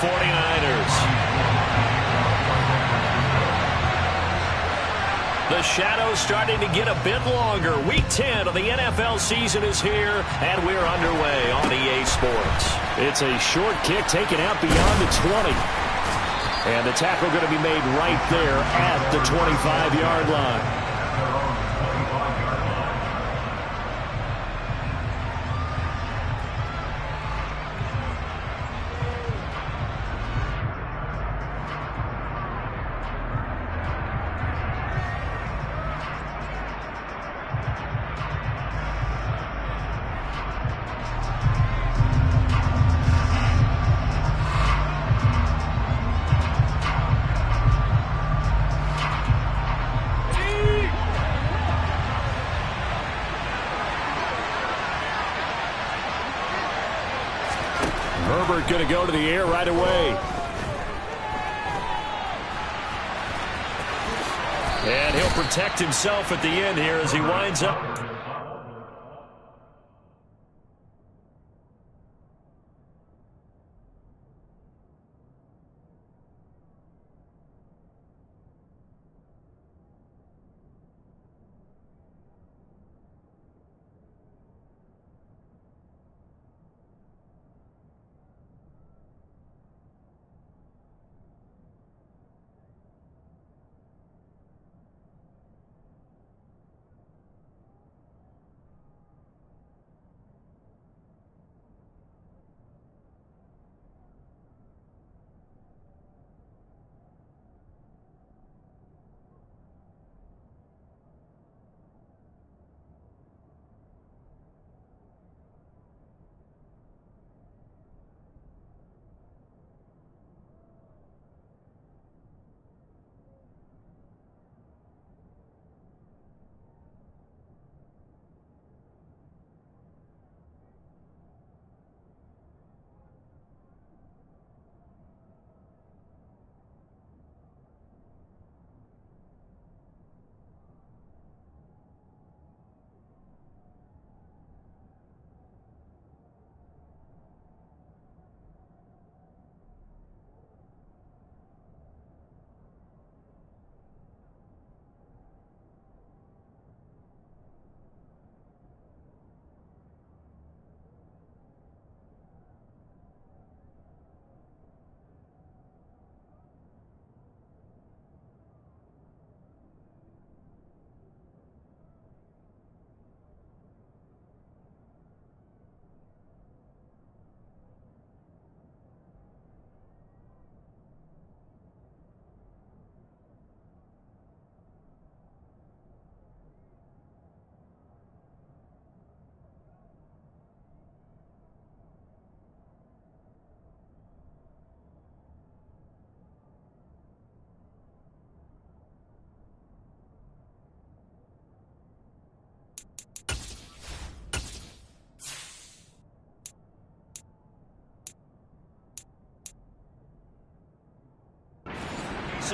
49ers. The shadow's starting to get a bit longer. Week 10 of the NFL season is here, and we're underway on EA Sports. It's a short kick taken out beyond the 20. And the tackle going to be made right there at the 25-yard line. Herbert going to go to the air right away. And he'll protect himself at the end here as he winds up.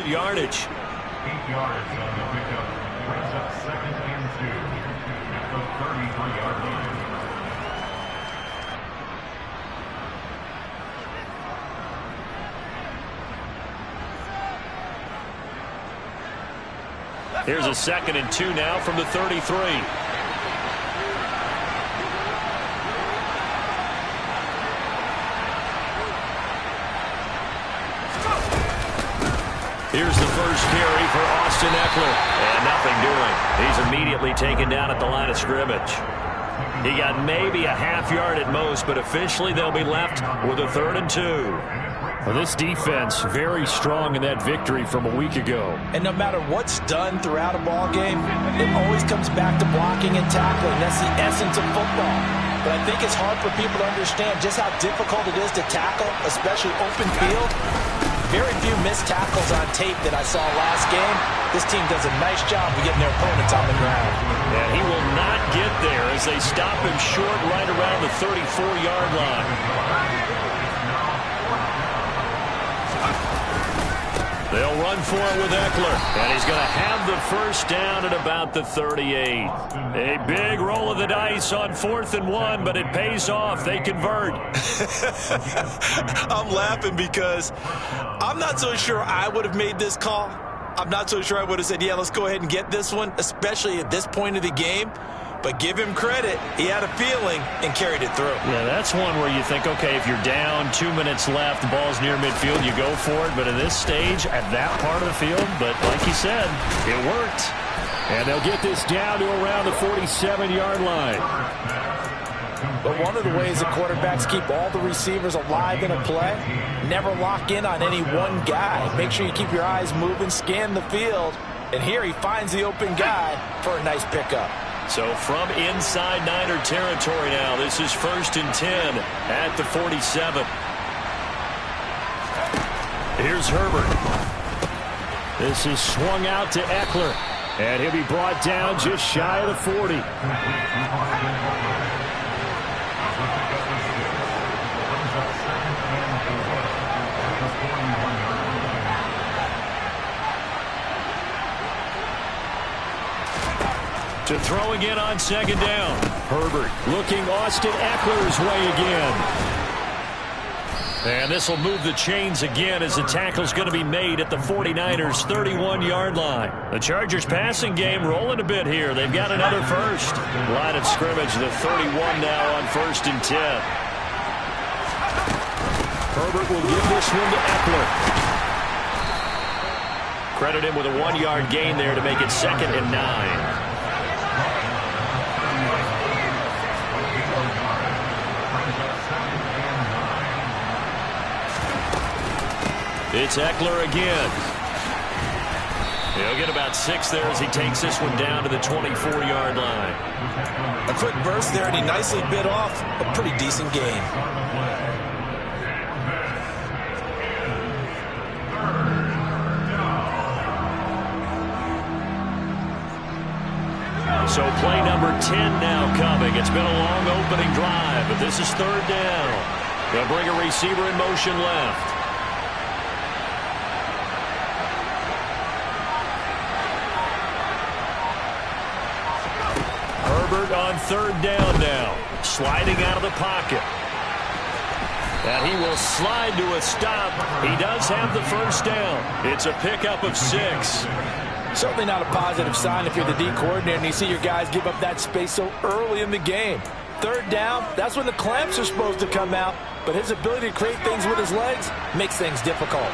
Yardage. 8 yards on the pickup. Brings up 2nd and 2 at the 33-yard line. Here's a 2nd and 2 now from the 33. Here's the first carry for Austin Ekeler. And nothing doing. He's immediately taken down at the line of scrimmage. He got maybe a half yard at most, but officially they'll be left with a 3rd and 2. Well, this defense very strong in that victory from a week ago. And no matter what's done throughout a ball game, it always comes back to blocking and tackling. That's the essence of football. But I think it's hard for people to understand just how difficult it is to tackle, especially open field. Very few missed tackles on tape that I saw last game. This team does a nice job of getting their opponents on the ground. And he will not get there as they stop him short right around the 34-yard line. They'll run for it with Eckler. And he's going to have the first down at about the 38. A big roll of the dice on 4th and 1, but it pays off. They convert. I'm laughing because I'm not so sure I would have made this call. I'm not so sure I would have said, yeah, let's go ahead and get this one, especially at this point of the game. But give him credit. He had a feeling and carried it through. Yeah, that's one where you think, okay, if you're down, 2 minutes left, the ball's near midfield, you go for it. But at this stage, at that part of the field, but like you said, it worked. And they'll get this down to around the 47-yard line. But one of the ways the quarterbacks keep all the receivers alive in a play, never lock in on any one guy. Make sure you keep your eyes moving, scan the field. And here he finds the open guy for a nice pickup. So from inside Niner territory now, this is 1st and 10 at the 47. Here's Herbert. This is swung out to Eckler. And he'll be brought down just shy of the 40. To throw again on 2nd down. Herbert looking Austin Eckler's way again. And this will move the chains again as the tackle's going to be made at the 49ers' 31-yard line. The Chargers passing game rolling a bit here. They've got another first. Line of scrimmage, the 31 now on 1st and 10. Herbert will give this one to Eckler. Credit him with a 1-yard gain there to make it 2nd and 9. It's Eckler again. He'll get about 6 there as he takes this one down to the 24-yard line. A quick burst there, and he nicely bit off a pretty decent gain. So play number 10 now coming. It's been a long opening drive, but this is 3rd down. They'll bring a receiver in motion left. Herbert on 3rd down now. Sliding out of the pocket. And he will slide to a stop. He does have the first down. It's a pickup of 6. Certainly not a positive sign if you're the D coordinator and you see your guys give up that space so early in the game. 3rd down, that's when the clamps are supposed to come out. But his ability to create things with his legs makes things difficult.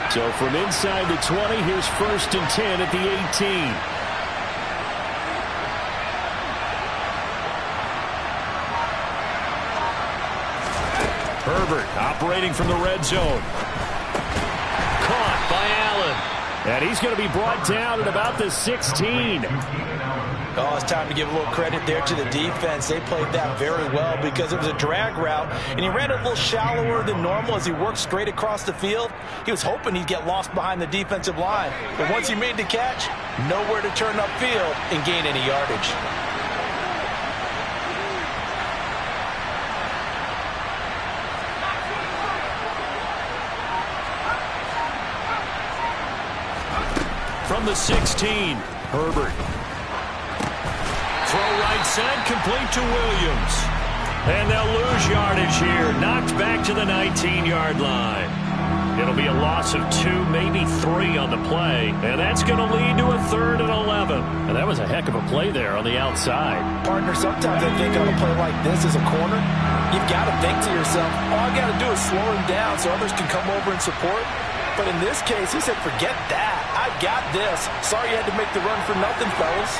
So from inside the 20, here's 1st and 10 at the 18. Herbert operating from the red zone. Caught by Allen. And he's going to be brought down at about the 16. Oh, it's time to give a little credit there to the defense. They played that very well because it was a drag route, and he ran a little shallower than normal as he worked straight across the field. He was hoping he'd get lost behind the defensive line. But once he made the catch, nowhere to turn upfield and gain any yardage. From the 16, Herbert. Throw right side, complete to Williams. And they'll lose yardage here. Knocked back to the 19-yard line. It'll be a loss of 2, maybe 3 on the play. And that's going to lead to a 3rd and 11. And that was a heck of a play there on the outside. Partner, sometimes I think on a play like this as a corner, you've got to think to yourself, all I got to do is slow him down so others can come over and support. But in this case, he said, forget that. I got this. Sorry you had to make the run for nothing, fellas.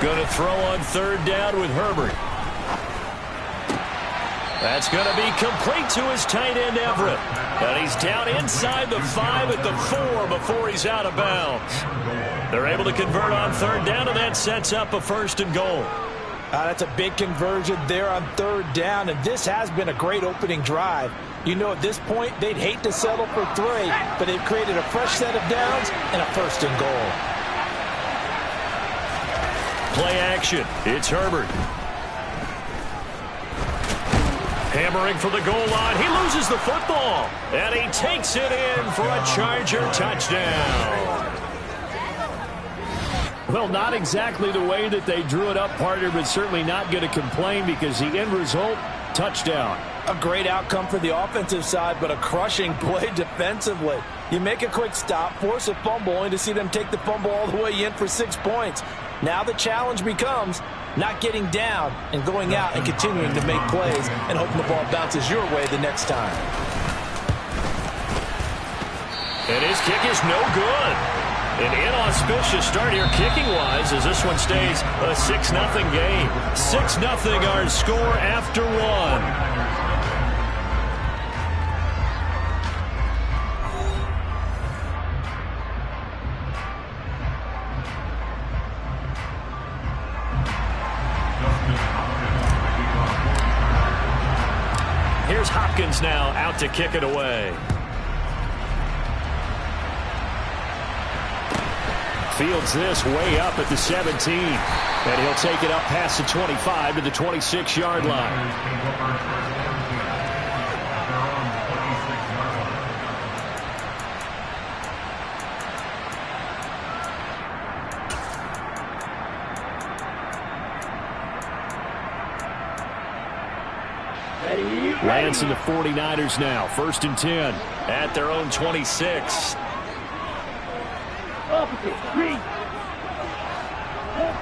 Going to throw on 3rd down with Herbert. That's going to be complete to his tight end, Everett. And he's down inside the 5 at the 4 before he's out of bounds. They're able to convert on 3rd down, and that sets up a 1st and goal. That's a big conversion there on 3rd down, and this has been a great opening drive. You know, at this point, they'd hate to settle for 3, but they've created a fresh set of downs and a 1st and goal. Play action. It's Herbert. Hammering for the goal line. He loses the football. And he takes it in for a Charger touchdown. Well, not exactly the way that they drew it up, partner, but certainly not going to complain because the end result, touchdown. A great outcome for the offensive side, but a crushing play defensively. You make a quick stop, force a fumble, only to see them take the fumble all the way in for 6 points. Now the challenge becomes not getting down and going out and continuing to make plays and hoping the ball bounces your way the next time. And his kick is no good. An inauspicious start here kicking-wise as this one stays a 6-0 game. 6-0 our score after one. Here's Hopkins now out to kick it away. Fields this way up at the 17. And he'll take it up past the 25 to the 26-yard line. Lance and the 49ers now. 1st and 10 at their own 26.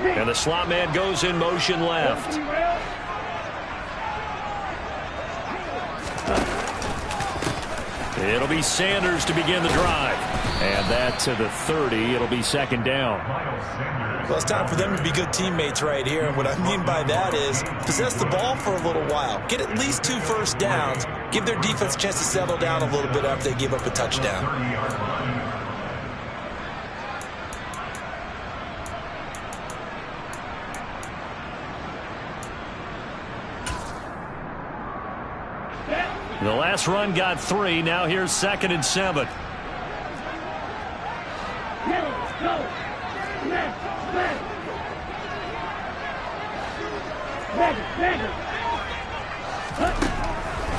And the slot man goes in motion left. It'll be Sanders to begin the drive. And that to the 30. It'll be 2nd down. Well, it's time for them to be good teammates right here. And what I mean by that is possess the ball for a little while. Get at least 2 first downs. Give their defense a chance to settle down a little bit after they give up a touchdown. The last run got 3. Now here's 2nd and 7.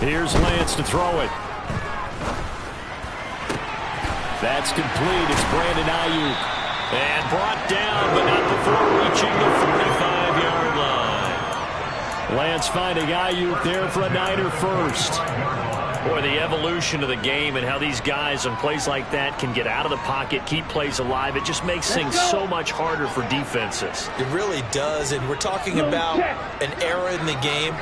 Here's Lance to throw it. That's complete. It's Brandon Ayuk. And brought down, but not before reaching the 45-yard line. Lance finding Ayuk there for a Niner first. Boy, the evolution of the game and how these guys in plays like that can get out of the pocket, keep plays alive, it just makes things so much harder for defenses. It really does, and we're talking about an era in the game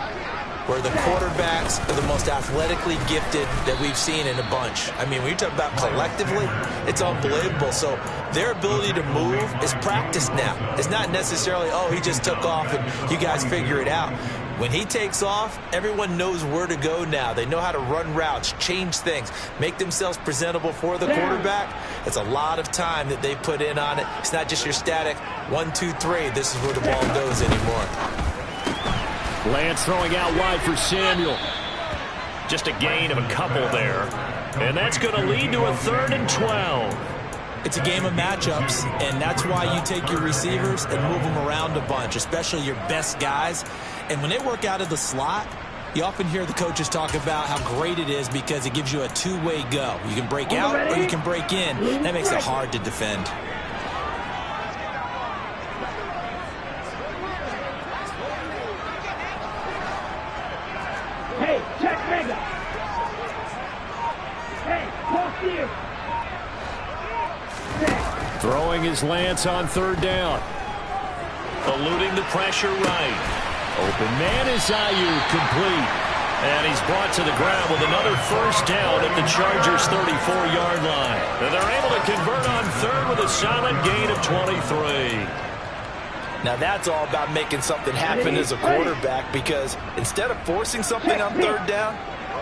where the quarterbacks are the most athletically gifted that we've seen in a bunch. I mean, when you talk about collectively, it's unbelievable. So their ability to move is practiced now. It's not necessarily, oh, he just took off and you guys figure it out. When he takes off, everyone knows where to go now. They know how to run routes, change things, make themselves presentable for the quarterback. It's a lot of time that they put in on it. It's not just your static 1, 2, 3. This is where the ball goes anymore. Lance throwing out wide for Samuel. Just a gain of a couple there. And that's going to lead to a 3rd and 12. It's a game of matchups, and that's why you take your receivers and move them around a bunch, especially your best guys. And when they work out of the slot, you often hear the coaches talk about how great it is because it gives you a two-way go. You can break out or you can break in. That makes it hard to defend. Hey, check mega. Hey, cross here. Throwing his Lance on 3rd down. Eluding the pressure right. Open man is Ayuk, complete. And he's brought to the ground with another 1st down at the Chargers' 34-yard line. And they're able to convert on 3rd with a solid gain of 23. Now that's all about making something happen as a quarterback, because instead of forcing something on 3rd down,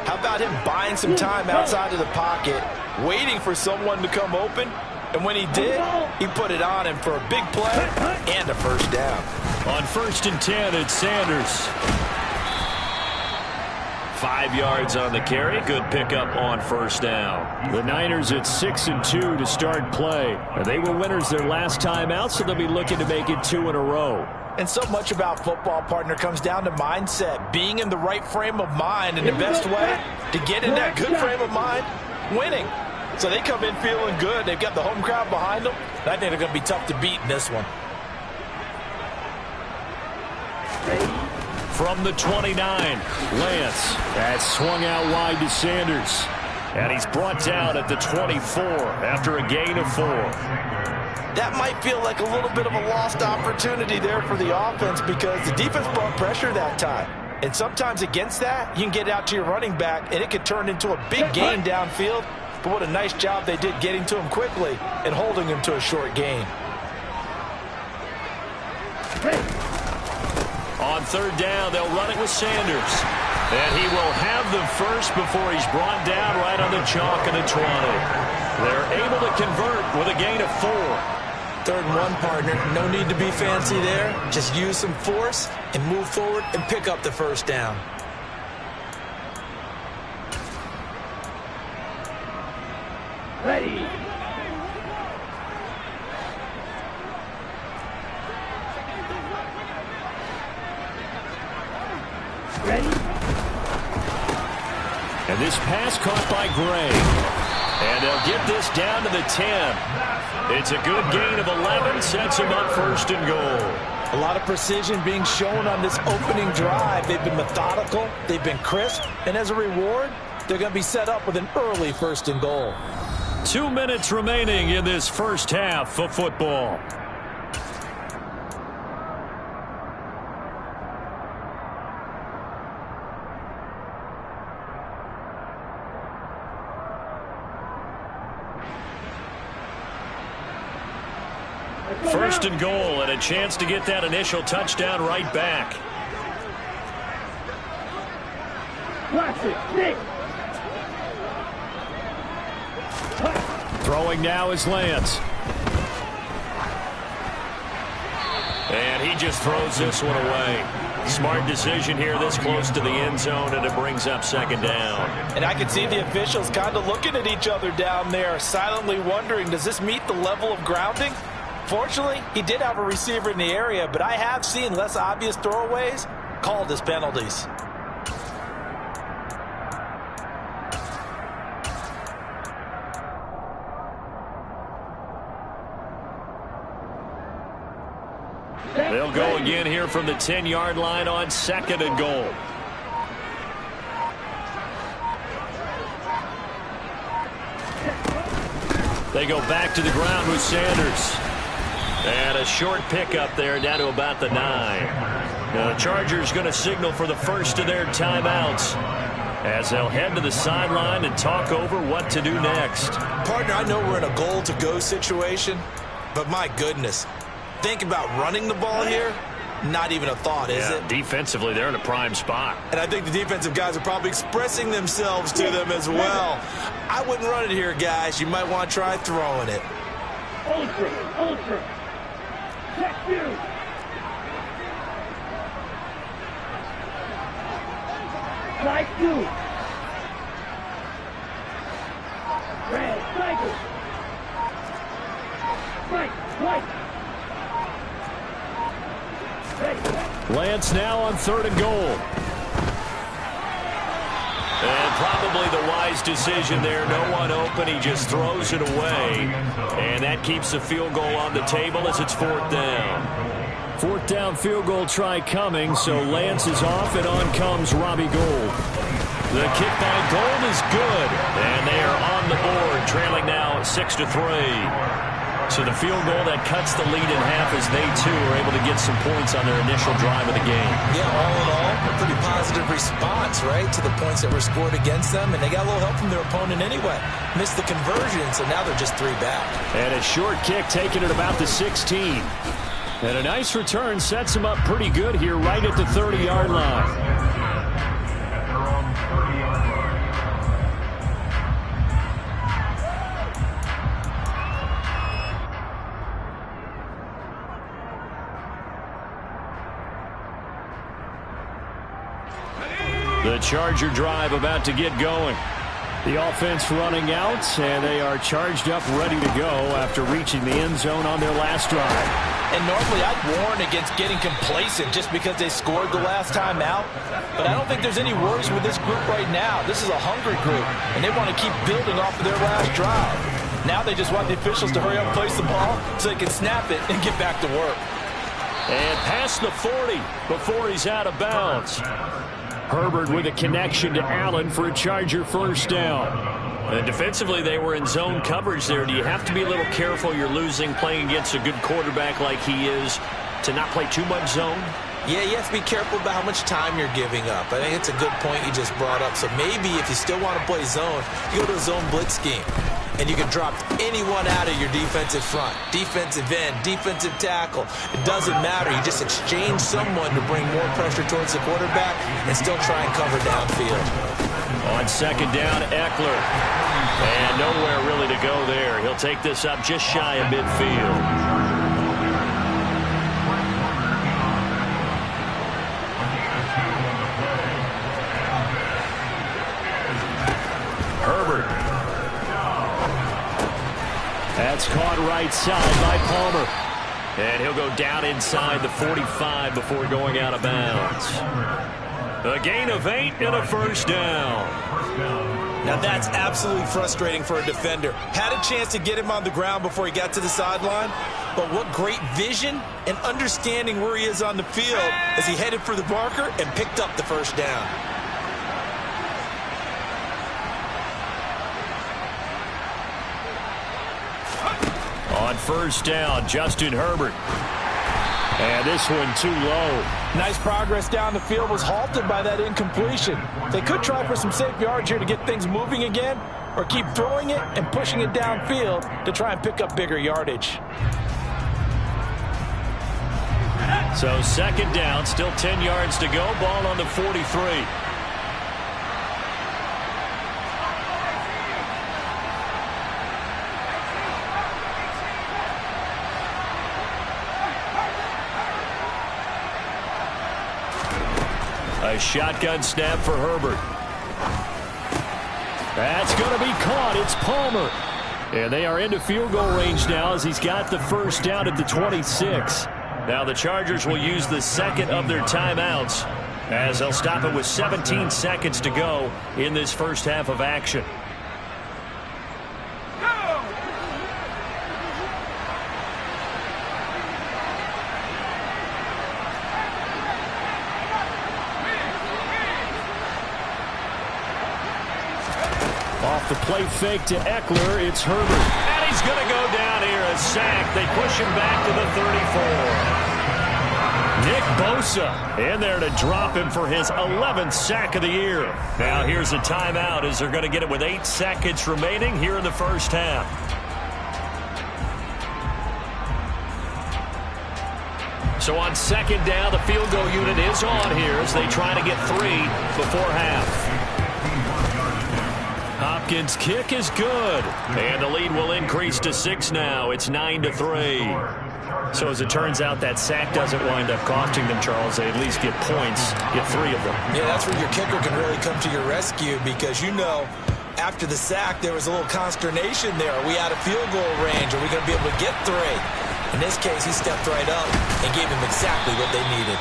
how about him buying some time outside of the pocket, waiting for someone to come open? And when he did, he put it on him for a big play and a 1st down. On 1st and 10, it's Sanders. 5 yards on the carry. Good pickup on first down. The Niners at 6-2 to start play. They were winners their last time out, so they'll be looking to make it 2 in a row. And so much about football, partner, comes down to mindset. Being in the right frame of mind, and the best way to get in that good frame of mind, winning. So they come in feeling good. They've got the home crowd behind them. I think they're going to be tough to beat in this one. From the 29, Lance has swung out wide to Sanders. And he's brought down at the 24 after a gain of 4. That might feel like a little bit of a lost opportunity there for the offense because the defense brought pressure that time. And sometimes against that, you can get out to your running back, and it could turn into a big gain downfield. But what a nice job they did getting to him quickly and holding him to a short gain. On third down, they'll run it with Sanders. And he will have the first before he's brought down right on the chalk of the 20. They're able to convert with a gain of 4. 3rd and 1, partner. No need to be fancy there. Just use some force and move forward and pick up the first down. Ready. Ready. And this pass caught by Gray. And they'll get this down to the 10. It's a good gain of 11, sets him up 1st and goal. A lot of precision being shown on this opening drive. They've been methodical, they've been crisp, and as a reward, they're going to be set up with an early 1st and goal. 2 minutes remaining in this first half of football. First and goal, and a chance to get that initial touchdown right back. Watch it. Nick. Throwing now is Lance. And he just throws this one away. Smart decision here this close to the end zone, and it brings up 2nd down. And I can see the officials kind of looking at each other down there, silently wondering, does this meet the level of grounding? Fortunately, he did have a receiver in the area, but I have seen less obvious throwaways called as penalties. They'll go again here from the 10-yard line on 2nd and goal. They go back to the ground with Sanders. And a short pickup there down to about the 9. Now the Chargers going to signal for the first of their timeouts as they'll head to the sideline and talk over what to do next. Partner, I know we're in a goal-to-go situation, but my goodness, think about running the ball here. Not even a thought, is it? Defensively, they're in a prime spot. And I think the defensive guys are probably expressing themselves to them as well. I wouldn't run it here, guys. You might want to try throwing it. Ultra. Check you. Like you. Red, cycle. Right. Lance now on 3rd and goal. And probably the wise decision there. No one open. He just throws it away. And that keeps the field goal on the table as it's 4th down. 4th down field goal try coming, so Lance is off, and on comes Robbie Gould. The kick by Gould is good. And they are on the board, trailing now 6-3. So the field goal that cuts the lead in half as they, too, are able to get some points on their initial drive of the game. Yeah, all in all, a pretty positive response, right, to the points that were scored against them. And they got a little help from their opponent anyway. Missed the conversion, so now they're just 3 back. And a short kick taken at about the 16. And a nice return sets them up pretty good here right at the 30-yard line. The Charger drive about to get going. The offense running out, and they are charged up, ready to go after reaching the end zone on their last drive. And normally I'd warn against getting complacent just because they scored the last time out. But I don't think there's any worries with this group right now. This is a hungry group, and they want to keep building off of their last drive. Now they just want the officials to hurry up and place the ball so they can snap it and get back to work. And past the 40 before he's out of bounds. Herbert with a connection to Allen for a Charger first down. And defensively, they were in zone coverage there. Do you have to be a little careful? You're losing, playing against a good quarterback like he is, to not play too much zone? Yeah, you have to be careful about how much time you're giving up. I think it's a good point you just brought up. So maybe if you still want to play zone, you go to a zone blitz scheme. And you can drop anyone out of your defensive front, defensive end, defensive tackle. It doesn't matter. You just exchange someone to bring more pressure towards the quarterback and still try and cover downfield. On second down, Eckler. And nowhere really to go there. He'll take this up just shy of midfield. That's caught right side by Palmer. And he'll go down inside the 45 before going out of bounds. A gain of 8 and a first down. Now that's absolutely frustrating for a defender. Had a chance to get him on the ground before he got to the sideline, but what great vision and understanding where he is on the field as he headed for the marker and picked up the first down. On first down, Justin Herbert. And this one too low. Nice progress down the field was halted by that incompletion. They could try for some safe yards here to get things moving again, or keep throwing it and pushing it downfield to try and pick up bigger yardage. So second down, still 10 yards to go. Ball on the 43. A shotgun snap for Herbert. That's going to be caught. It's Palmer. And they are into field goal range now as he's got the first down at the 26. Now the Chargers will use the second of their timeouts as they'll stop it with 17 seconds to go in this first half of action. Off the play fake to Eckler, it's Herbert. And he's going to go down here, a sack. They push him back to the 34. Nick Bosa in there to drop him for his 11th sack of the year. Now here's a timeout as they're going to get it with 8 seconds remaining here in the first half. So on second down, the field goal unit is on here as they try to get 3 before half. Hopkins' kick is good. And the lead will increase to 6 now. It's 9-3. So as it turns out, that sack doesn't wind up costing them, Charles. They at least get points, get 3 of them. Yeah, that's where your kicker can really come to your rescue because, you know, after the sack, there was a little consternation there. Are we out of field goal range? Are we going to be able to get 3? In this case, he stepped right up and gave them exactly what they needed.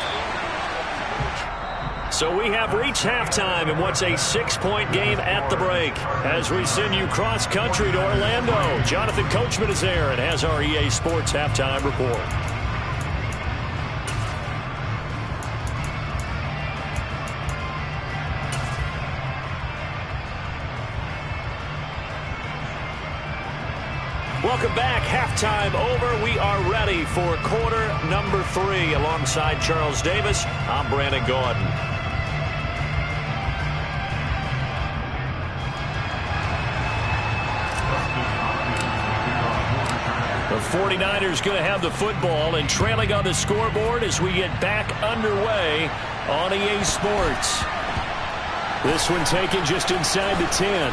So we have reached halftime in what's a 6-point game at the break. As we send you cross-country to Orlando, Jonathan Coachman is there and has our EA Sports halftime report. Welcome back. Halftime over. We are ready for quarter number 3. Alongside Charles Davis, I'm Brandon Gordon. The 49ers going to have the football and trailing on the scoreboard as we get back underway on EA Sports. This one taken just inside the 10.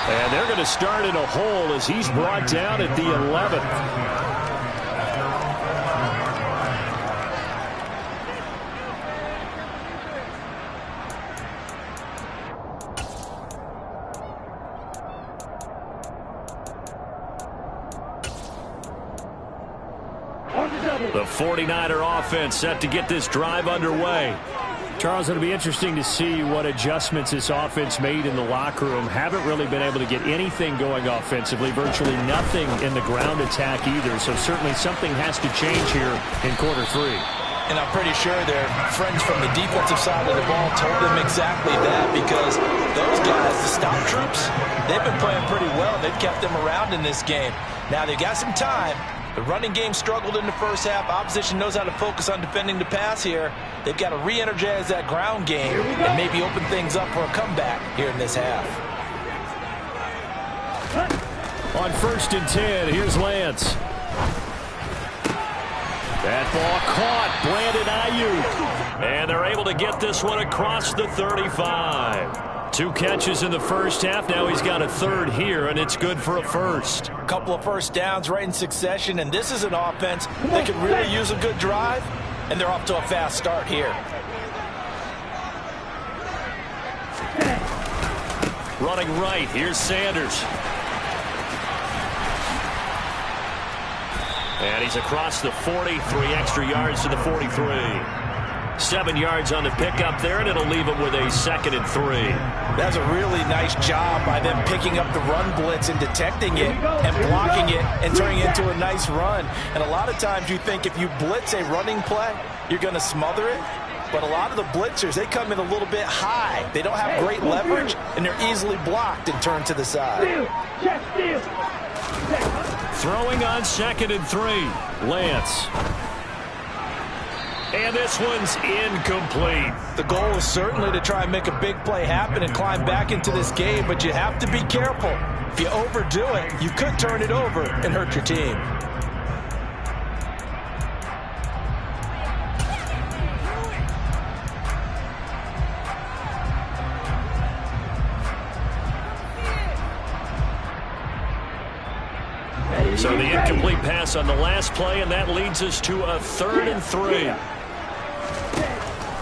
And they're going to start in a hole as he's brought down at the 11th. The 49er offense set to get this drive underway. Charles, it'll be interesting to see what adjustments this offense made in the locker room. Haven't really been able to get anything going offensively, virtually nothing in the ground attack either. So certainly something has to change here in quarter three. And I'm pretty sure their friends from the defensive side of the ball told them exactly that, because those guys, the stop troops, they've been playing pretty well. They've kept them around in this game. Now they've got some time. The running game struggled in the first half. Opposition knows how to focus on defending the pass here. They've got to re-energize that ground game and maybe open things up for a comeback here in this half. On 1st and 10, here's Lance. That ball caught. Brandon Ayuk. And they're able to get this one across the 35. 2 catches in the first half. Now he's got a third here, and it's good for a first. A couple of first downs right in succession, and this is an offense that could really use a good drive, and they're off to a fast start here. Running right, here's Sanders. And he's across the 40, 3 extra yards to the 43. 7 yards on the pickup there, and it'll leave him with a 2nd and 3. That's a really nice job by them picking up the run blitz and detecting it and blocking it and turning it into a nice run. And a lot of times you think if you blitz a running play, you're going to smother it. But a lot of the blitzers, they come in a little bit high. They don't have great leverage, and they're easily blocked and turned to the side. Throwing on 2nd and 3. Lance. And this one's incomplete. The goal is certainly to try and make a big play happen and climb back into this game, but you have to be careful. If you overdo it, you could turn it over and hurt your team. So the incomplete pass on the last play, and that leads us to a 3rd and 3.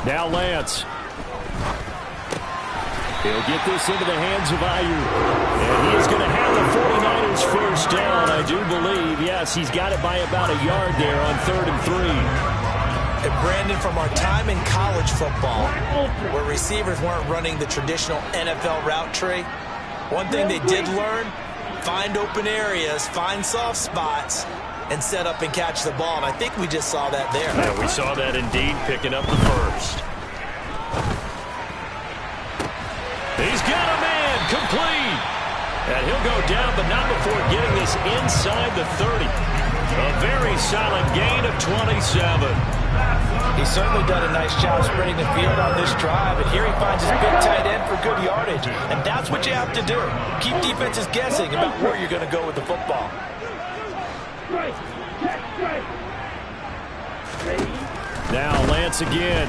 Now Lance. He'll get this into the hands of Ayuk. And he is going to have the 49ers first down, I do believe. Yes, he's got it by about a yard there on 3rd and 3. And Brandon, from our time in college football, where receivers weren't running the traditional NFL route tree, one thing they did learn, find open areas, find soft spots, and set up and catch the ball. And I think we just saw that there. Yeah, we saw that indeed, picking up the first. He's got a man, complete. And he'll go down, but not before getting this inside the 30. A very solid gain of 27. He's certainly done a nice job spreading the field on this drive, and here he finds his big tight end for good yardage. And that's what you have to do. Keep defenses guessing about where you're going to go with the football. Now Lance again.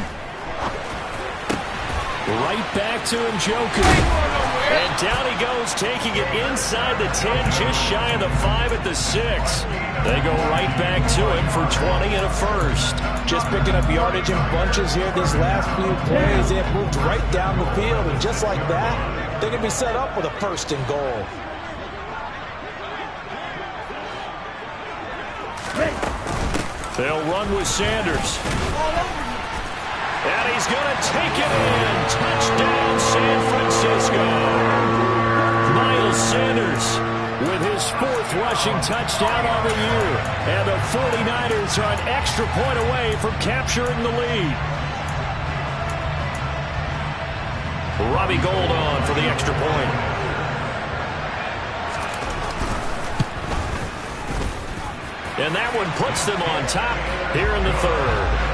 Right back to Njoku. And down he goes, taking it inside the 10, just shy of the 5 at the 6. They go right back to him for 20 and a first. Just picking up yardage in bunches here these last few plays. They have moved right down the field, and just like that, they can be set up with a 1st and goal. They'll run with Sanders. And he's going to take it in. Touchdown, San Francisco. Miles Sanders with his 4th rushing touchdown on the year. And the 49ers are an extra point away from capturing the lead. Robbie Gould on for the extra point. And that one puts them on top here in the 3rd.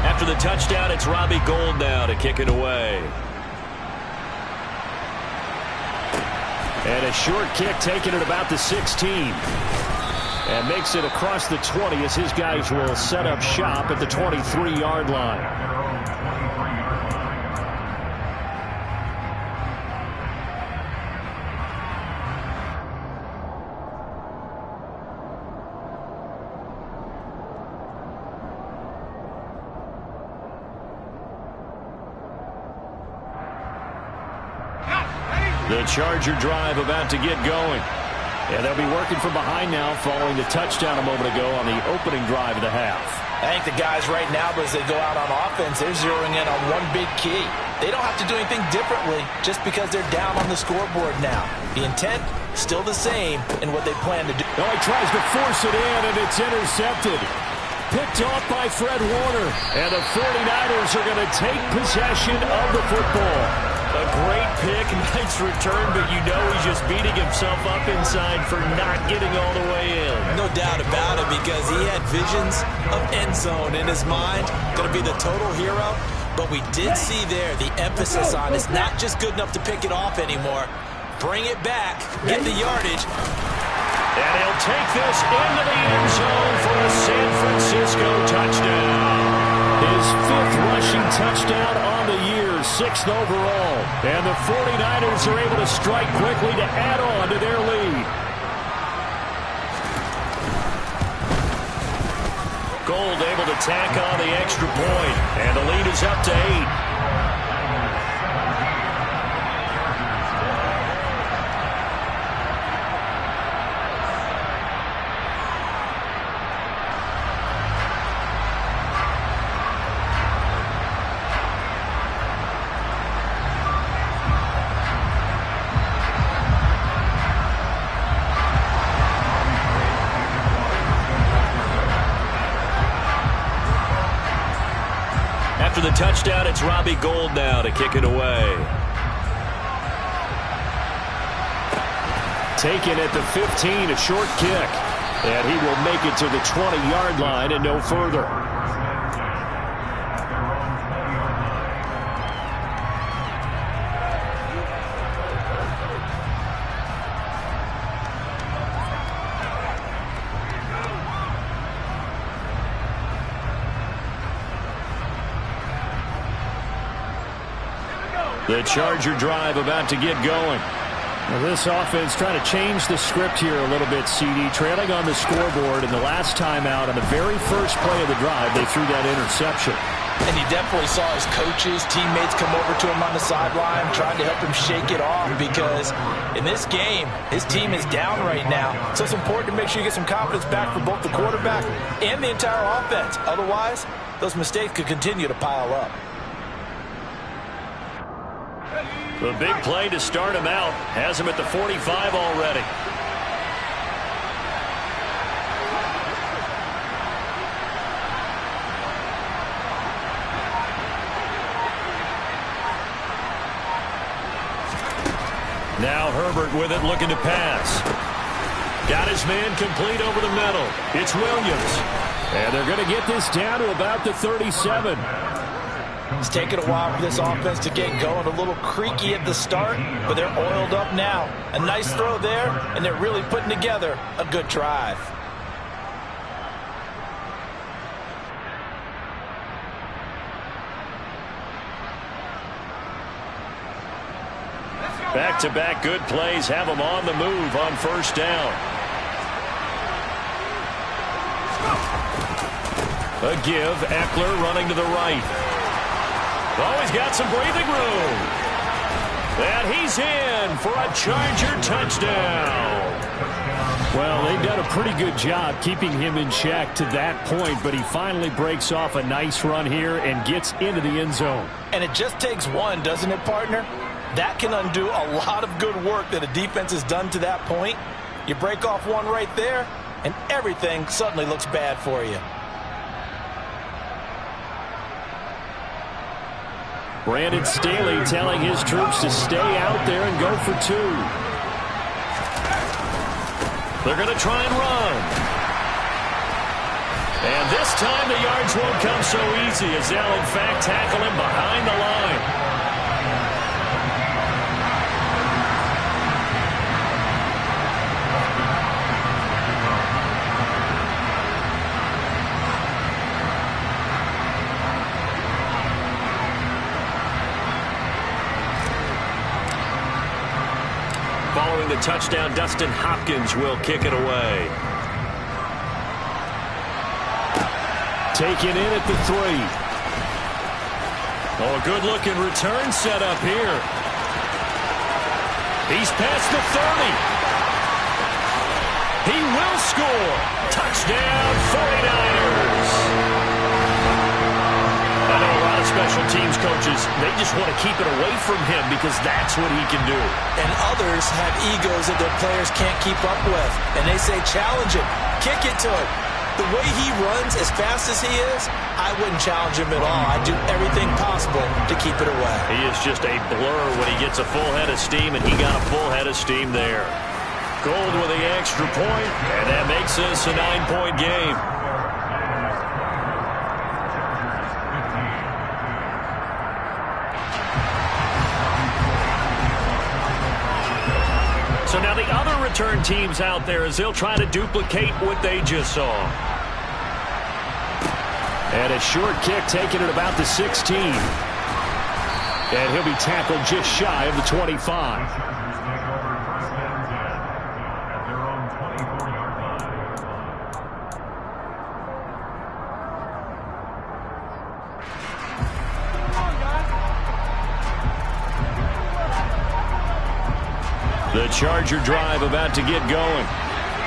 After the touchdown, it's Robbie Gould now to kick it away. And a short kick taken at about the 16. And makes it across the 20 as his guys will set up shop at the 23-yard line. The Charger drive about to get going. And they'll be working from behind now following the touchdown a moment ago on the opening drive of the half. I think the guys right now, as they go out on offense, they're zeroing in on one big key. They don't have to do anything differently just because they're down on the scoreboard now. The intent, still the same in what they plan to do. Oh, he tries to force it in, and it's intercepted. Picked off by Fred Warner. And the 49ers are going to take possession of the football. A great pick, nice return, but you know he's just beating himself up inside for not getting all the way in. No doubt about it, because he had visions of end zone in his mind. Going to be the total hero. But we did see there the emphasis on it's not just good enough to pick it off anymore. Bring it back, get the yardage. And he'll take this into the end zone for a San Francisco touchdown. His 5th rushing touchdown on the year, 6th overall. And the 49ers are able to strike quickly to add on to their lead. Gold able to tack on the extra point. And the lead is up to 8. After the touchdown, it's Robbie Gould now to kick it away. Taken at the 15, a short kick. And he will make it to the 20-yard line and no further. The Charger drive about to get going. Now this offense trying to change the script here a little bit, CD. Trailing on the scoreboard, and the last time out on the very first play of the drive, they threw that interception. And he definitely saw his coaches, teammates come over to him on the sideline, trying to help him shake it off, because in this game, his team is down right now. So it's important to make sure you get some confidence back for both the quarterback and the entire offense. Otherwise, those mistakes could continue to pile up. The big play to start him out has him at the 45 already. Now Herbert with it, looking to pass. Got his man complete over the middle. It's Williams. And they're going to get this down to about the 37. It's taken a while for this offense to get going. A little creaky at the start, but they're oiled up now. A nice throw there, and they're really putting together a good drive. Back-to-back good plays have them on the move on first down. A give, Eckler running to the right. Oh, he's got some breathing room. And he's in for a Charger touchdown. Well, they've done a pretty good job keeping him in check to that point, but he finally breaks off a nice run here and gets into the end zone. And it just takes one, doesn't it, partner? That can undo a lot of good work that a defense has done to that point. You break off one right there, and everything suddenly looks bad for you. Brandon Staley telling his troops to stay out there and go for 2. They're going to try and run. And this time the yards won't come so easy as they'll, in fact, tackle him behind the line. Following the touchdown, Dustin Hopkins will kick it away. Taken in at the 3. Oh, a good-looking return set up here. He's past the 30. He will score. Touchdown, 49ers. I know a lot of special teams coaches, they just want to keep it away from him because that's what he can do. And others have egos that their players can't keep up with. And they say, challenge him, kick it to him. The way he runs as fast as he is, I wouldn't challenge him at all. I'd do everything possible to keep it away. He is just a blur when he gets a full head of steam, and he got a full head of steam there. Gold with the extra point, and that makes this a 9-point game. So now the other return teams out there as they'll try to duplicate what they just saw. And a short kick taken at about the 16. And he'll be tackled just shy of the 25. The Charger drive about to get going.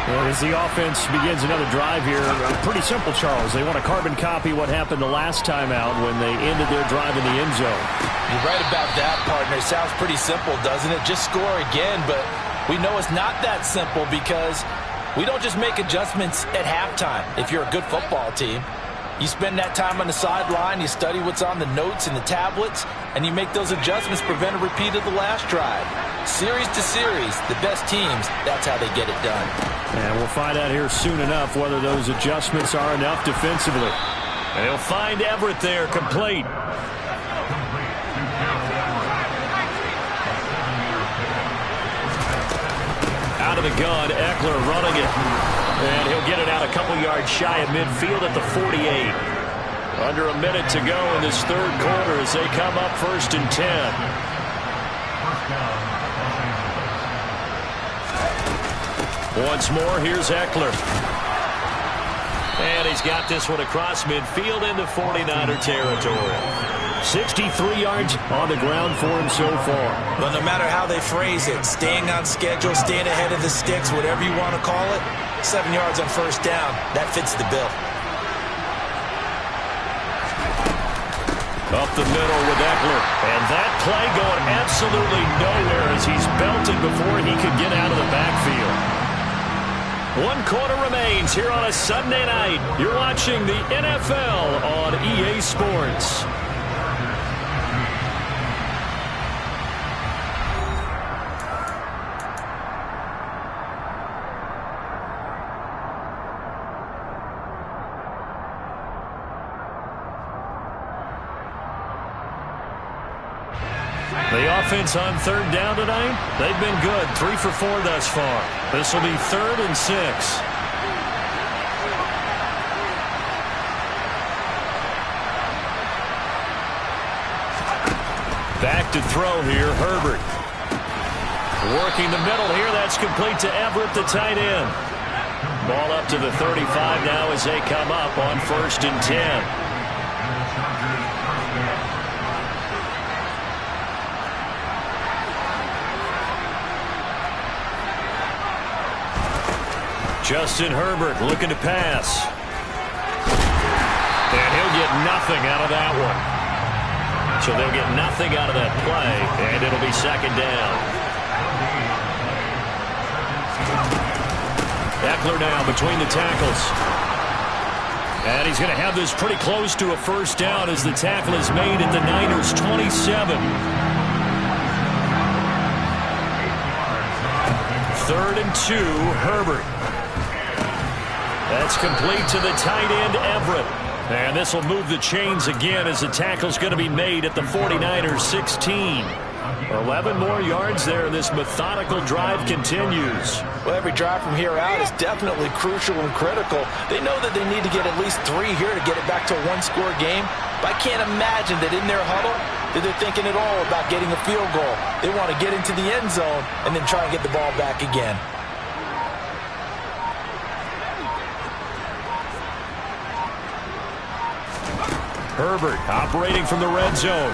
Well, as the offense begins another drive here, pretty simple, Charles. They want to carbon copy what happened the last time out when they ended their drive in the end zone. You're right about that, partner. It sounds pretty simple, doesn't it? Just score again, but we know it's not that simple because we don't just make adjustments at halftime. If you're a good football team, you spend that time on the sideline, you study what's on the notes and the tablets, and you make those adjustments, prevent a repeat of the last drive. Series to series, the best teams, that's how they get it done. And we'll find out here soon enough whether those adjustments are enough defensively. And he'll find Everett there, complete. Out of the gun, Eckler running it. And he'll get it out a couple yards shy of midfield at the 48. Under a minute to go in this third quarter as they come up 1st and 10. Once more, here's Eckler. And he's got this one across midfield into 49er territory. 63 yards on the ground for him so far. But no matter how they phrase it, staying on schedule, staying ahead of the sticks, whatever you want to call it, 7 yards on first down, that fits the bill. Up the middle with Eckler. And that play going absolutely nowhere as he's belted before he could get out of the backfield. 1 quarter remains here on a Sunday night. You're watching the NFL on EA Sports. The offense on third down tonight, they've been good. 3 for 4 thus far. This will be 3rd and 6. Back to throw here, Herbert. Working the middle here, that's complete to Everett, the tight end. Ball up to the 35 now as they come up on 1st and 10. Justin Herbert looking to pass. And he'll get nothing out of that one. So they'll get nothing out of that play, and it'll be 2nd down. Eckler now between the tackles. And he's going to have this pretty close to a first down as the tackle is made at the Niners' 27. 3rd and 2, Herbert. That's complete to the tight end, Everett. And this will move the chains again as the tackle's going to be made at the 49ers' 16. 11 more yards there. This methodical drive continues. Well, every drive from here out is definitely crucial and critical. They know that they need to get at least 3 here to get it back to a 1-score game. But I can't imagine that in their huddle that they're thinking at all about getting a field goal. They want to get into the end zone and then try and get the ball back again. Herbert operating from the red zone.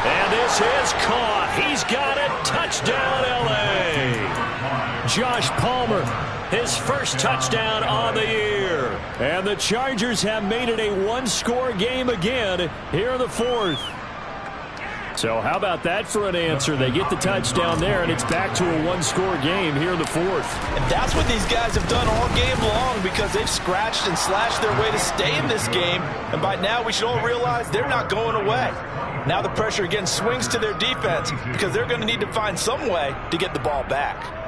And this is caught. He's got it. Touchdown, L.A. Josh Palmer, his first touchdown on the year. And the Chargers have made it a one-score game again here in the fourth. So how about that for an answer? They get the touchdown there, and it's back to a one-score game here in the fourth. And that's what these guys have done all game long, because they've scratched and slashed their way to stay in this game. And by now, we should all realize they're not going away. Now the pressure again swings to their defense, because they're going to need to find some way to get the ball back.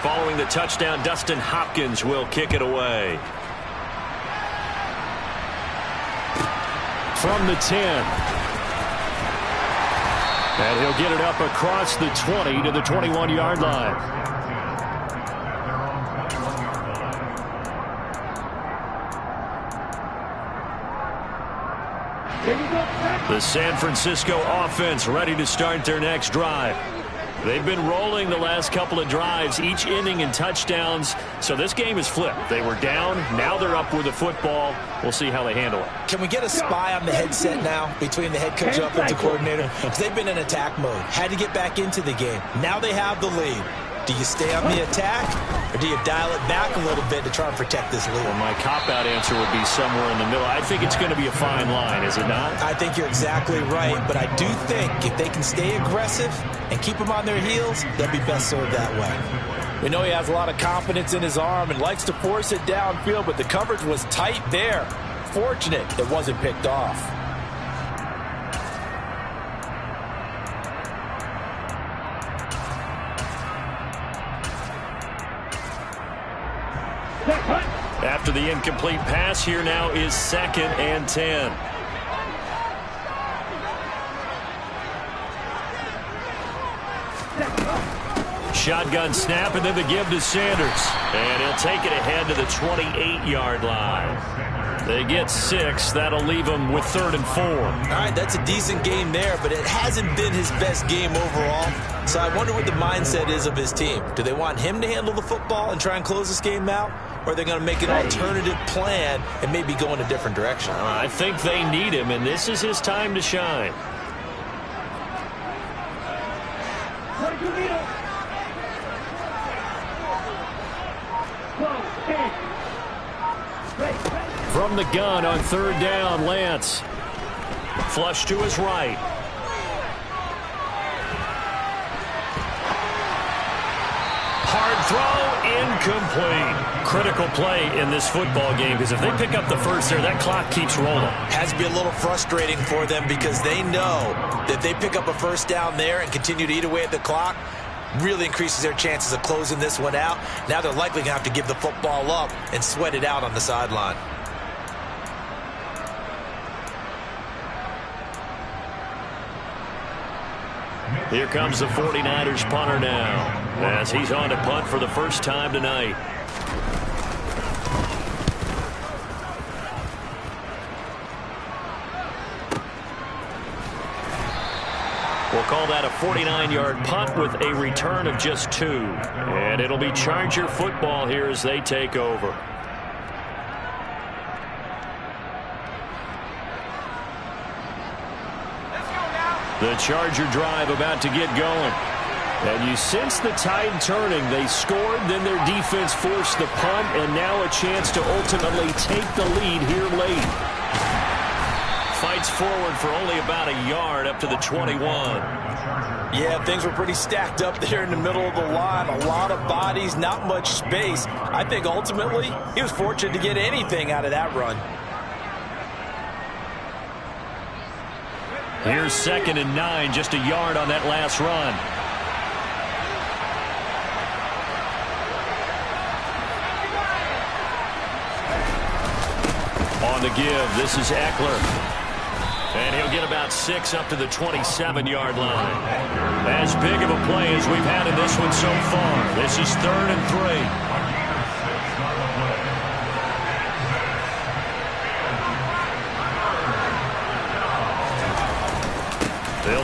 Following the touchdown, Dustin Hopkins will kick it away. From the 10. And he'll get it up across the 20 to the 21-yard line. The San Francisco offense ready to start their next drive. They've been rolling the last couple of drives, each inning in touchdowns. So this game is flipped. They were down. Now they're up with the football. We'll see how they handle it. Can we get a spy on the headset now between the head coach and offensive coordinator? Because they've been in attack mode. Had to get back into the game. Now they have the lead. Do you stay on the attack, or do you dial it back a little bit to try and protect this lead? Well, my cop-out answer would be somewhere in the middle. I think it's going to be a fine line, is it not? I think you're exactly right, but I do think if they can stay aggressive and keep them on their heels, they'll be best served that way. We know he has a lot of confidence in his arm and likes to force it downfield, but the coverage was tight there. Fortunate it wasn't picked off. After the incomplete pass, here now is 2nd and 10. Shotgun snap, and then the give to Sanders. And he'll take it ahead to the 28-yard line. They get 6. That'll leave them with 3rd and 4. All right, that's a decent game there, but it hasn't been his best game overall. So I wonder what the mindset is of his team. Do they want him to handle the football and try and close this game out? Or are they going to make an alternative plan and maybe go in a different direction? I think they need him, and this is his time to shine. From the gun on 3rd down, Lance. Flush to his right. Hard throw, incomplete. Critical play in this football game, because if they pick up the first there, that clock keeps rolling. Has to be a little frustrating for them, because they know that if they pick up a first down there and continue to eat away at the clock, really increases their chances of closing this one out. Now they're likely going to have to give the football up and sweat it out on the sideline. Here comes the 49ers punter now, as he's on to punt for the first time tonight. We'll call that a 49-yard punt with a return of just 2. And it'll be Charger football here as they take over. The Charger drive about to get going. And you sense the tide turning. They scored, then their defense forced the punt, and now a chance to ultimately take the lead here late. Fights forward for only about a yard up to the 21. Yeah, things were pretty stacked up there in the middle of the line. A lot of bodies, not much space. I think ultimately he was fortunate to get anything out of that run. Here's 2nd and 9, just a yard on that last run. On the give, this is Eckler. And he'll get about 6 up to the 27-yard line. As big of a play as we've had in this one so far. This is 3rd and 3.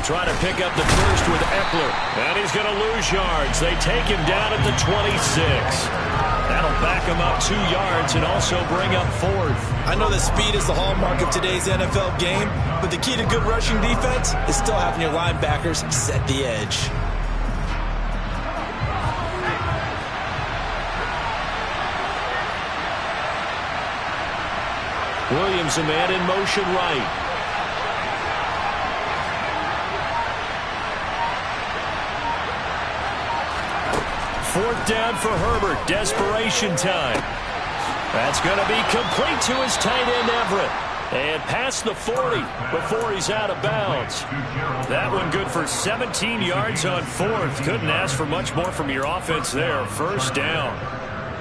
They'll try to pick up the first with Eckler. And he's going to lose yards. They take him down at the 26. That'll back him up 2 yards and also bring up 4th. I know that speed is the hallmark of today's NFL game, but the key to good rushing defense is still having your linebackers set the edge. Williams, a man in motion right. Fourth down for Herbert. Desperation time. That's going to be complete to his tight end, Everett. And past the 40 before he's out of bounds. That one good for 17 yards on 4th. Couldn't ask for much more from your offense there. First down.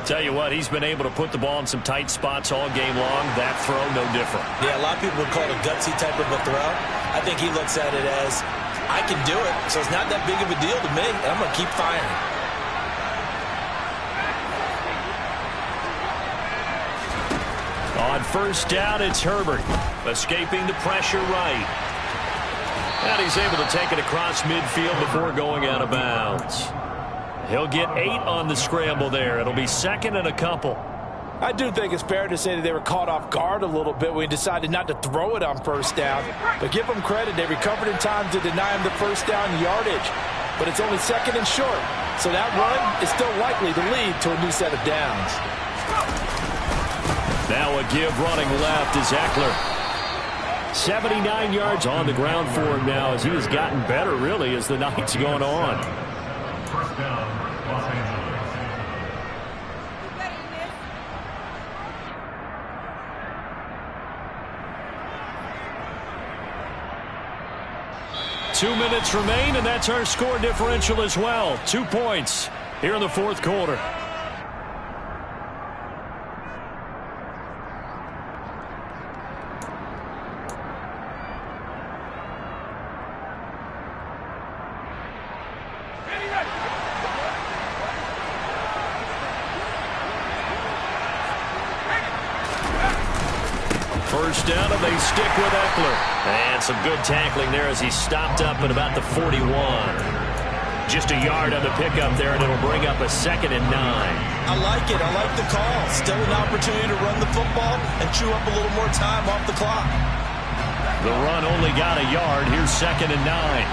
Tell you what, he's been able to put the ball in some tight spots all game long. That throw, no different. Yeah, a lot of people would call it a gutsy type of a throw. I think he looks at it as, I can do it, so it's not that big of a deal to me, and I'm going to keep firing. On first down, it's Herbert. Escaping the pressure right. And he's able to take it across midfield before going out of bounds. He'll get 8 on the scramble there. It'll be 2nd and a couple. I do think it's fair to say that they were caught off guard a little bit when he decided not to throw it on first down. But give them credit. They recovered in time to deny him the first down yardage. But it's only 2nd and short. So that run is still likely to lead to a new set of downs. Now a give running left is Eckler. 79 yards on the ground for him now as he has gotten better, really, as the night's gone on. First down, Los Angeles. Two minutes remain, and that's our score differential as well. 2 points here in the 4th quarter. First down, and they stick with Eckler. And some good tackling there as he stopped up at about the 41. Just a yard on the pickup there, and it'll bring up a 2nd and 9. I like it. I like the call. Still an opportunity to run the football and chew up a little more time off the clock. The run only got a yard. Here's 2nd and 9.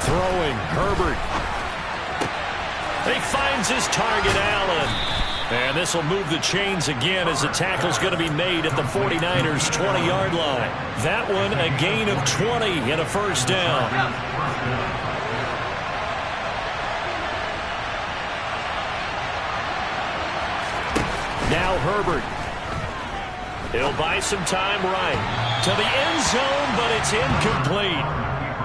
Throwing, Herbert. He finds his target, Allen. And this will move the chains again as the tackle's going to be made at the 49ers' 20-yard line. That one a gain of 20 and a first down. Now Herbert. He'll buy some time right to the end zone, but it's incomplete.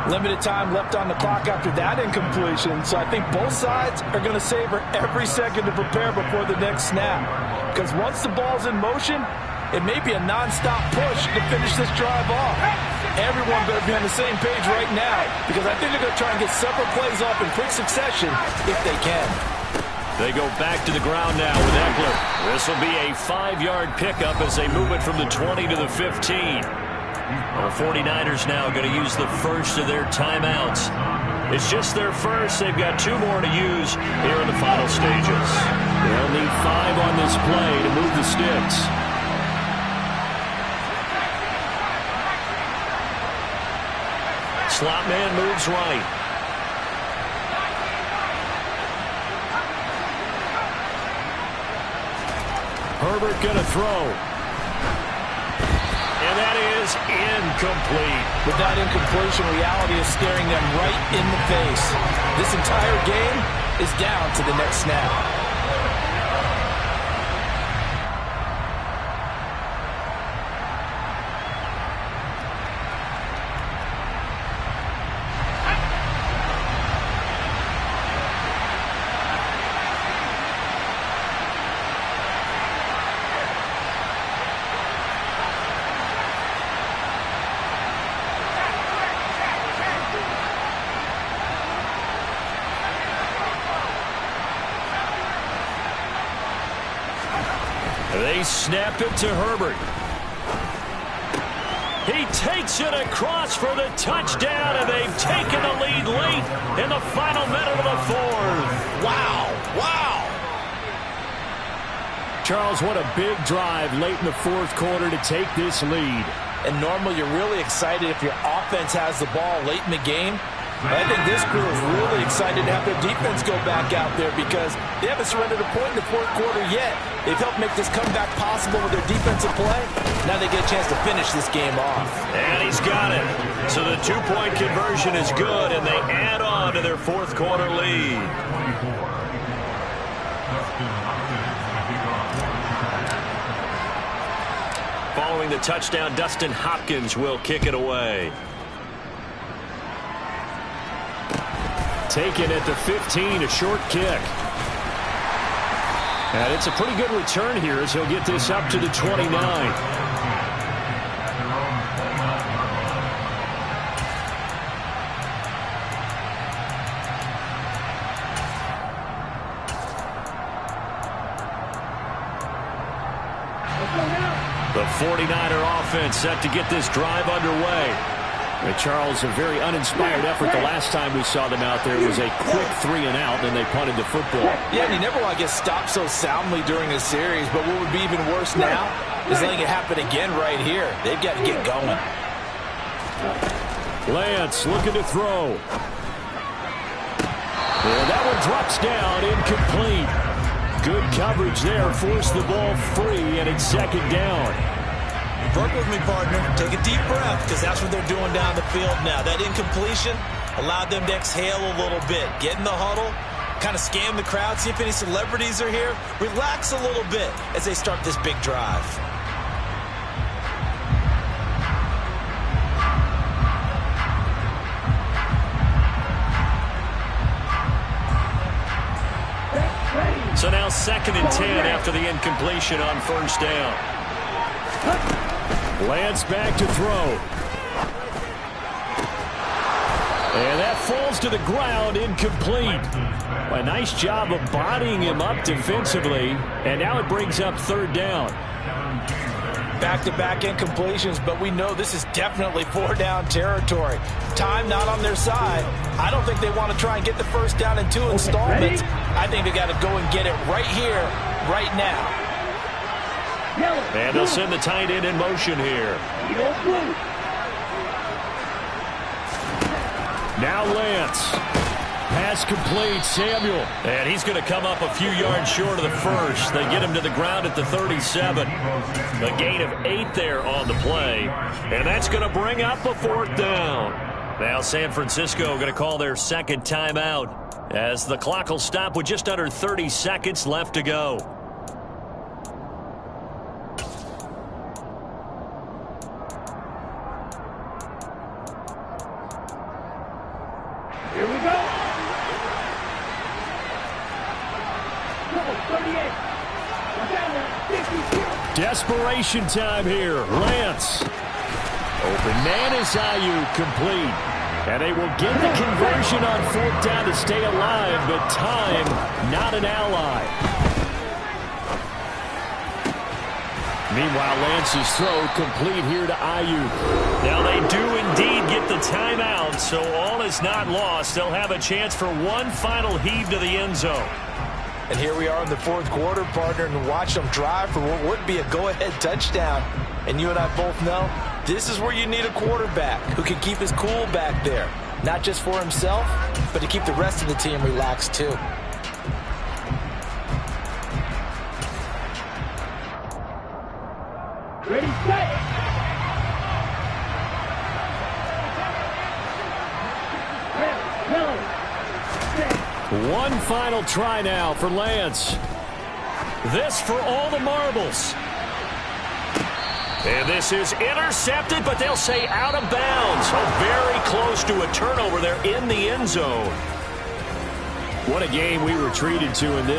Limited time left on the clock after that incompletion, so I think both sides are going to savor every second to prepare before the next snap. Because once the ball's in motion, it may be a non-stop push to finish this drive off. Everyone better be on the same page right now, because I think they're going to try and get several plays off in quick succession if they can. They go back to the ground now with Eckler. This will be a 5-yard pickup as they move it from the 20 to the 15. The 49ers now going to use the first of their timeouts. It's just their first. They've got 2 more to use here in the final stages. They'll need 5 on this play to move the sticks. Slot man moves right. Herbert going to throw. And that is incomplete. With that incompletion, reality is staring them right in the face. This entire game is down to the next snap. They snap it to Herbert. He takes it across for the touchdown, and they've taken the lead late in the final minute of the fourth. Wow. Wow. Charles, what a big drive late in the fourth quarter to take this lead. And normally you're really excited if your offense has the ball late in the game. But I think this crew is really excited to have their defense go back out there because they haven't surrendered a point in the fourth quarter yet. They've helped make this comeback possible with their defensive play. Now they get a chance to finish this game off. And he's got it. So the two-point conversion is good, and they add on to their fourth quarter lead. Following the touchdown, Dustin Hopkins will kick it away. Taken at the 15, a short kick. And it's a pretty good return here as he'll get this up to the 29. The 49er offense set to get this drive underway. Charles, a very uninspired effort the last time we saw them out there. It was a quick 3-and-out, and they punted the football. Yeah, and you never want to get stopped so soundly during a series, but what would be even worse now is letting it happen again right here. They've got to get going. Lance looking to throw. And that one drops down, incomplete. Good coverage there, forced the ball free, and it's second down. Work with me, partner. Take a deep breath because that's what they're doing down the field now. That incompletion allowed them to exhale a little bit. Get in the huddle, kind of scan the crowd, see if any celebrities are here. Relax a little bit as they start this big drive. So now 2nd and 10 after the incompletion on first down. Lance back to throw. And that falls to the ground, incomplete. A nice job of bodying him up defensively. And now it brings up third down. Back-to-back incompletions, but we know this is definitely 4-down territory. Time not on their side. I don't think they want to try and get the first down in 2 installments. I think they got to go and get it right here, right now. And they'll send the tight end in motion here. Now Lance. Pass complete, Samuel. And he's going to come up a few yards short of the first. They get him to the ground at the 37. A gain of 8 there on the play. And that's going to bring up a 4th down. Now San Francisco going to call their second timeout as the clock will stop with just under 30 seconds left to go. Here we go. Desperation time here. Lance. Open man is Ayuk, complete. And they will get the conversion on 4th down to stay alive, but time not an ally. Meanwhile, Lance's throw complete here to Ayuk. Now they do indeed get the timeout, so all is not lost. They'll have a chance for one final heave to the end zone. And here we are in the 4th quarter, partner, and watch them drive for what would be a go-ahead touchdown. And you and I both know this is where you need a quarterback who can keep his cool back there. Not just for himself, but to keep the rest of the team relaxed too. Ready, set. One final try now for Lance. This for all the marbles. And this is intercepted, but they'll say out of bounds. Oh, very close to a turnover there in the end zone. What a game we were treated to in this.